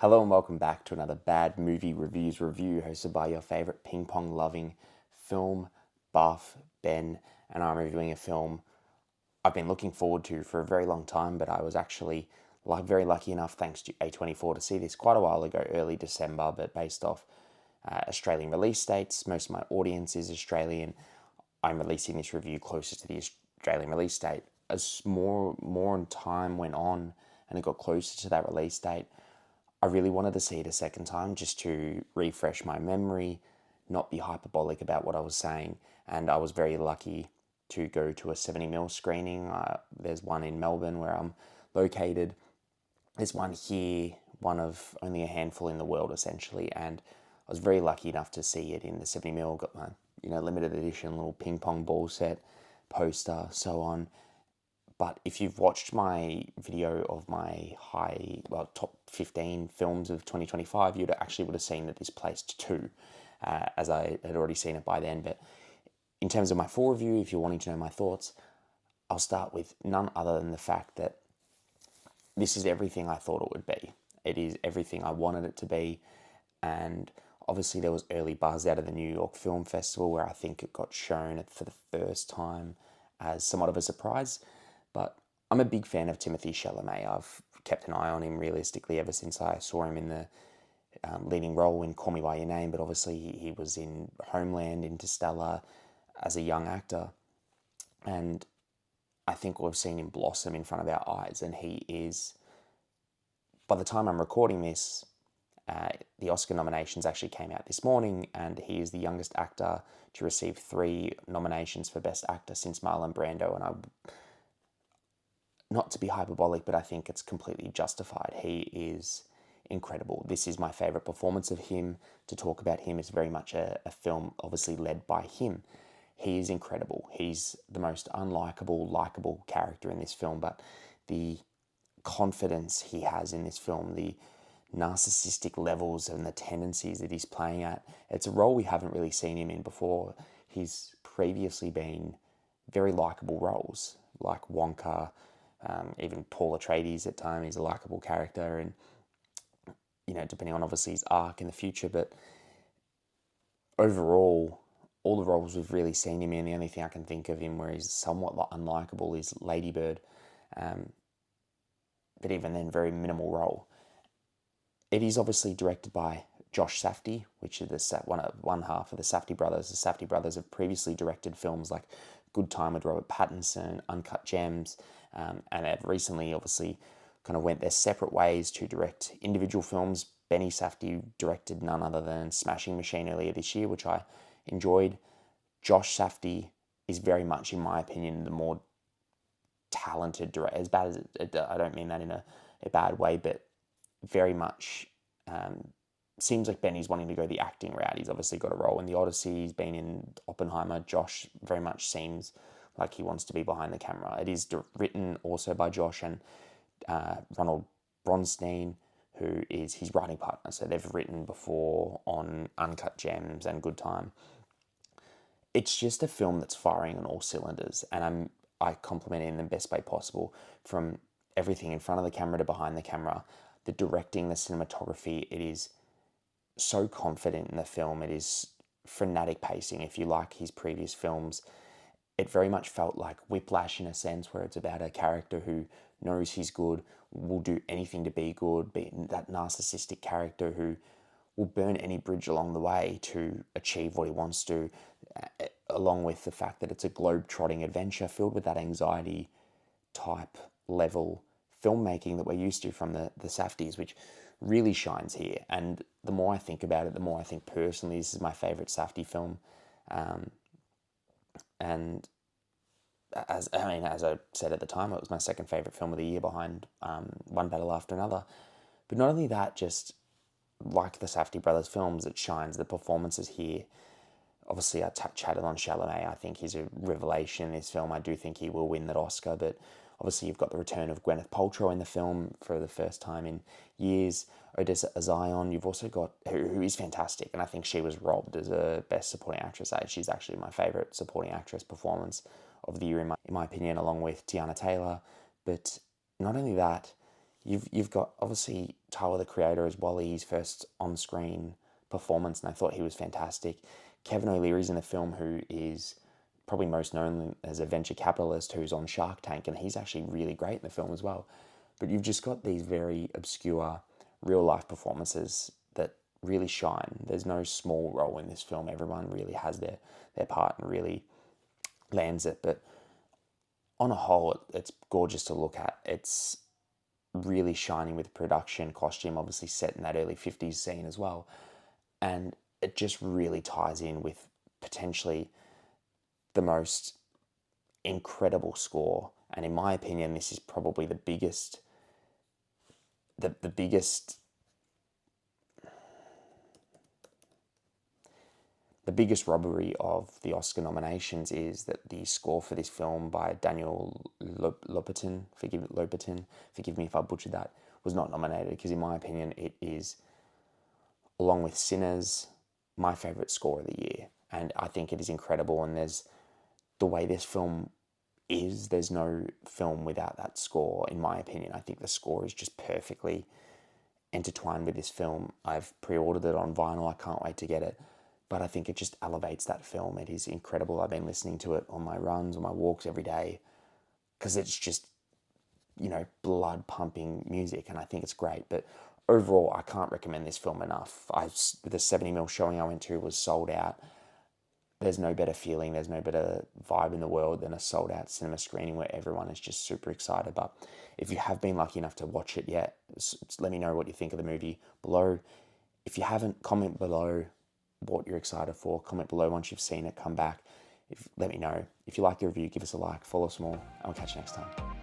Hello and welcome back to another Bad Movie Reviews review hosted by your favourite ping pong loving film buff, Ben, and I'm reviewing a film I've been looking forward to for a very long time, but I was actually very lucky enough, thanks to A24, to see this quite a while ago, early December, but based off Australian release dates. Most of my audience is Australian. I'm releasing this review closer to the Australian release date. As more time went on and it got closer to that release date, I really wanted to see it a second time just to refresh my memory, not be hyperbolic about what I was saying. And I was very lucky to go to a 70mm screening. There's one in Melbourne where I'm located. There's one here, one of only a handful in the world essentially. And I was very lucky enough to see it in the 70mm. Got my limited edition little ping pong ball set, poster, so on. But if you've watched my video of my top 15 films of 2025, you'd actually would have seen that this placed two, as I had already seen it by then. But in terms of my full review, if you're wanting to know my thoughts, I'll start with none other than the fact that this is everything I thought it would be. It is everything I wanted it to be. And obviously there was early buzz out of the New York Film Festival where I think it got shown for the first time as somewhat of a surprise. But I'm a big fan of Timothée Chalamet. I've kept an eye on him realistically ever since I saw him in the leading role in Call Me By Your Name, but obviously he was in Homeland, Interstellar as a young actor. And I think we've seen him blossom in front of our eyes, and he is, by the time I'm recording this, the Oscar nominations actually came out this morning, and he is the youngest actor to receive 3 nominations for Best Actor since Marlon Brando, and not to be hyperbolic, but I think it's completely justified. He is incredible. This is my favourite performance of him. To talk about him is very much a film obviously led by him. He is incredible. He's the most unlikable, likable character in this film, but the confidence he has in this film, the narcissistic levels and the tendencies that he's playing at, it's a role we haven't really seen him in before. He's previously been very likable roles, like Wonka, even Paul Atreides at times. He's a likable character, and depending on obviously his arc in the future, but overall, all the roles we've really seen him in, the only thing I can think of him where he's somewhat unlikable is Lady Bird, but even then, very minimal role. It is obviously directed by Josh Safdie, which is one half of the Safdie brothers. The Safdie brothers have previously directed films like Good Time with Robert Pattinson, Uncut Gems, and they've recently obviously kind of went their separate ways to direct individual films. Benny Safdie directed none other than Smashing Machine earlier this year, which I enjoyed. Josh Safdie is very much, in my opinion, the more talented director. As bad as I don't mean that in a bad way, but very much seems like Benny's wanting to go the acting route. He's obviously got a role in The Odyssey. He's been in Oppenheimer. Josh very much seems like he wants to be behind the camera. It is written also by Josh and Ronald Bronstein, who is his writing partner. So they've written before on Uncut Gems and Good Time. It's just a film that's firing on all cylinders, and I compliment it in the best way possible, from everything in front of the camera to behind the camera. The directing, the cinematography, it is so confident in the film. It is frenetic pacing. If you like his previous films, it very much felt like Whiplash in a sense, where it's about a character who knows he's good, will do anything to be good, be that narcissistic character who will burn any bridge along the way to achieve what he wants to, along with the fact that it's a globe-trotting adventure filled with that anxiety type level filmmaking that we're used to from the Safdies, which really shines here. And the more I think about it, the more I think personally this is my favourite Safdie film. And as I said at the time, it was my second favourite film of the year behind One Battle After Another. But not only that, just like the Safdie brothers films, it shines. The performances here, obviously I chatted on Chalamet. I think he's a revelation in this film. I do think he will win that Oscar, but obviously you've got the return of Gwyneth Paltrow in the film for the first time in years. Odessa Zion, you've also got, who is fantastic, and I think she was robbed as a Best Supporting Actress. She's actually my favourite supporting actress performance of the year in my opinion, along with Tiana Taylor. But not only that, You've got obviously Tyler the Creator as Wally's first on screen performance, and I thought he was fantastic. Kevin O'Leary's in the film, who is probably most known as a venture capitalist who's on Shark Tank, and he's actually really great in the film as well. But you've just got these very obscure real life performances that really shine. There's no small role in this film. Everyone really has their part and really lands it. But on a whole, it's gorgeous to look at. It's really shining with production, costume, obviously set in that early 50s scene as well. And it just really ties in with potentially the most incredible score. And in my opinion, this is probably the biggest the biggest robbery of the Oscar nominations is that the score for this film by Daniel Lopatin, forgive me if I butchered that, was not nominated, because in my opinion it is, along with Sinners, my favourite score of the year. And I think it is incredible, and there's the way this film there's no film without that score, in my opinion. I think the score is just perfectly intertwined with this film. I've pre-ordered it on vinyl, I can't wait to get it. But I think it just elevates that film. It is incredible. I've been listening to it on my runs, on my walks every day, because it's just, blood pumping music, and I think it's great. But overall, I can't recommend this film enough. The 70mm showing I went to was sold out. There's no better feeling, there's no better vibe in the world than a sold out cinema screening where everyone is just super excited. But if you have been lucky enough to watch it yet, let me know what you think of the movie below. If you haven't, comment below what you're excited for. Comment below once you've seen it, come back. Let me know. If you like the review, give us a like, follow us more, and we'll catch you next time.